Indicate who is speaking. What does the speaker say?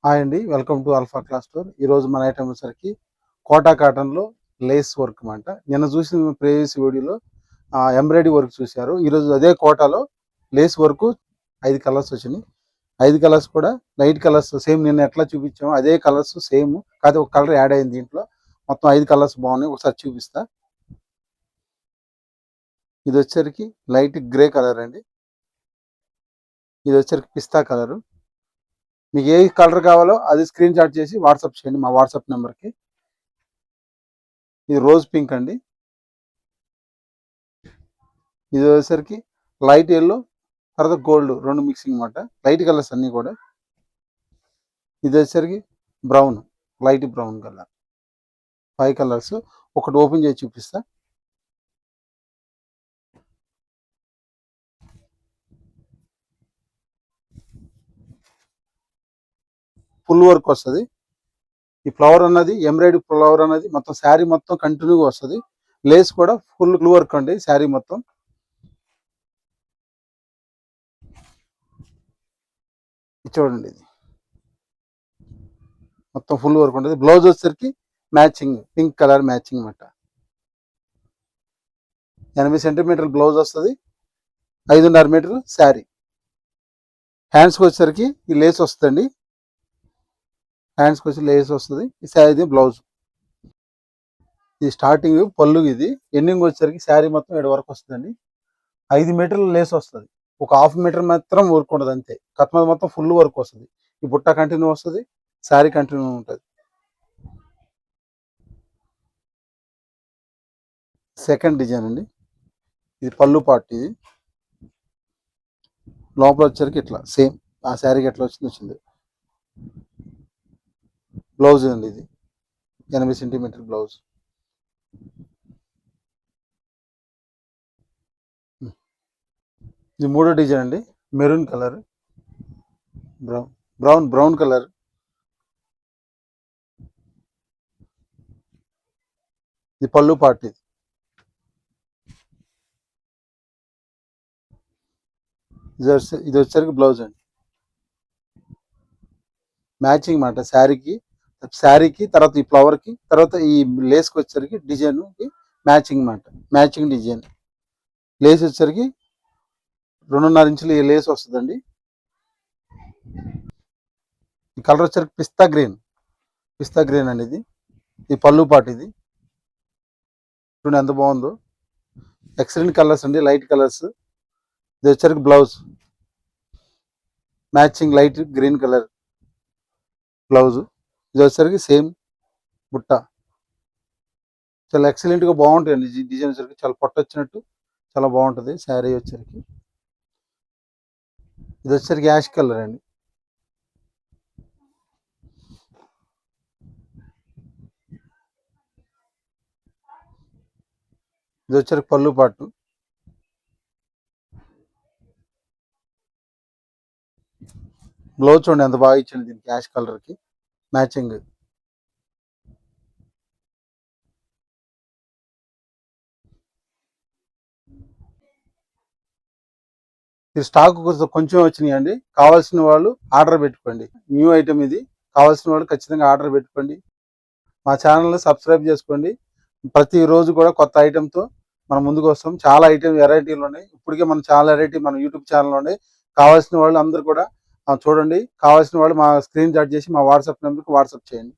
Speaker 1: Hi అండి. Welcome to alpha class store. ఈరోజు మన ఐటమ్ వచ్చేసరికి కోటా కాటన్‌లో లేస్ వర్క్ మాట. నిన్న చూసిన ప్రీవియస్ వీడియోలో ఎంబ్రాయిడరీ వర్క్ చూశారు. ఈరోజు అదే కోటాలో లేస్ వర్క్ 5 కలర్స్ వచ్చినాయి. 5 కలర్స్ కూడా లైట్ కలర్స్ సేమ్ నిన్న ఎట్లా చూపించామో అదే కలర్స్ సేమ్. కాకపోతే ఒక కలర్ యాడ్ అయింది దీంట్లో. మొత్తం 5 కలర్స్ బాగున్నాయి. ఒకసారి చూపిస్తా. ఇది వచ్చేసరికి లైట్ గ్రే కలర్ అండి. ఇది వచ్చేసరికి పిస్తా కలరు. మీకు ఏ కలర్ కావాలో అది స్క్రీన్ షాట్ చేసి వాట్సాప్ చేయండి మా వాట్సాప్ నెంబర్కి. ఇది రోజ్ పింక్ అండి. ఇది వచ్చేసరికి లైట్ ఎల్లో తర్వాత గోల్డ్ రెండు మిక్సింగ్ అనమాట. లైట్ కలర్స్ అన్నీ కూడా. ఇది వచ్చేసరికి brown, light brown colour. 5 colours. ఒకటి ఓపెన్ చేసి చూపిస్తా. ఫుల్ వర్క్ వస్తుంది. ఈ ఫ్లవర్ అన్నది ఎంబ్రాయిడరీ ఫ్లవర్ అన్నది మొత్తం శారీ మొత్తం కంటిన్యూగా వస్తుంది. లేస్ కూడా ఫుల్ వర్క్ అండి శారీ మొత్తం. చూడండి, ఇది మొత్తం ఫుల్ వర్క్ ఉంటుంది. బ్లౌజ్ వచ్చేసరికి మ్యాచింగ్ పింక్ కలర్ మ్యాచింగ్ అనమాట. 80 సెంటీమీటర్ల బ్లౌజ్ వస్తుంది. 5.5 మీటర్ శారీ. హ్యాండ్స్కి వచ్చేసరికి ఈ లేస్ వస్తుందండి. హ్యాండ్స్కి వచ్చి లేస్ వస్తుంది. ఈ శారీ బ్లౌజ్. ఇది స్టార్టింగ్ పళ్ళు. ఇది ఎండింగ్ వచ్చేసరికి శారీ మొత్తం 7 వరకు వస్తుందండి. 5 మీటర్ల లేస్ వస్తుంది. ఒక 1/2 మీటర్ మాత్రం వర్క్ ఉండదు అంతే. కత్మ మొత్తం ఫుల్ వర్క్ వస్తుంది. ఈ బుట్ట కంటిన్యూ వస్తుంది, శారీ కంటిన్యూ ఉంటుంది. సెకండ్ డిజైన్ అండి. ఇది పళ్ళు పార్ట్. ఇది లోపల వచ్చేసరికి ఇట్లా సేమ్ ఆ శారీకి ఎట్లా వచ్చింది. బ్లౌజ్ అండి. ఇది 80 సెంటీమీటర్ బ్లౌజ్. ఇది మూడో డిజైన్ అండి. Maroon colour, brown colour. ఇది పళ్ళు పార్ట్. ఇది వచ్చేసరికి బ్లౌజ్ అండి. మ్యాచింగ్ మాట శారీకి తర్వాత ఈ ఫ్లవర్కి తర్వాత ఈ లేస్కి వచ్చేసరికి డిజైన్కి మ్యాచింగ్ మాట. Matching design. లేస్ వచ్చేసరికి 2.5 ఇంచులు ఈ లేస్ వస్తుందండి. ఈ కలర్ వచ్చేసరికి పిస్తా గ్రీన్ అండి. ఇది పళ్ళు పాటు. ఇది చూడండి ఎంత బాగుందో. ఎక్సలెంట్ కలర్స్ అండి, లైట్ కలర్స్. ఇది వచ్చేసరికి blouse matching light green colour blouse. ఇది వచ్చేసరికి సేమ్ బుట్ట. చాలా ఎక్సలెంట్గా బాగుంటాయండి. డిజైన్ వచ్చేసరికి చాలా పొట్టొచ్చినట్టు చాలా బాగుంటుంది శారీ వచ్చేసరికి. ఇది వచ్చేసరికి యాష్ కలర్ అండి. ఇది వచ్చేసరికి పళ్ళు పాటు. బ్లౌజ్ చూడండి ఎంత బాగా ఇచ్చింది దీనికి యాష్ కలర్కి మ్యాచింగ్. ఇది స్టాక్ కొంచెం వచ్చినాయండి. కావాల్సిన వాళ్ళు ఆర్డర్ పెట్టుకోండి. న్యూ ఐటమ్ ఇది. కావాల్సిన వాళ్ళు ఖచ్చితంగా ఆర్డర్ పెట్టుకోండి. మా ఛానల్ని సబ్స్క్రైబ్ చేసుకోండి. ప్రతిరోజు కూడా కొత్త ఐటెంతో మనం ముందుకు వస్తాం. చాలా ఐటమ్ వెరైటీలు ఉన్నాయి. ఇప్పటికే మన చాలా వెరైటీ మన యూట్యూబ్ ఛానల్ ఉన్నాయి. కావాల్సిన వాళ్ళు అందరూ కూడా చూడండి. కావాల్సిన వాళ్ళు మా స్క్రీన్ షాట్ చేసి మా వాట్సాప్ నెంబర్కి వాట్సాప్ చేయండి.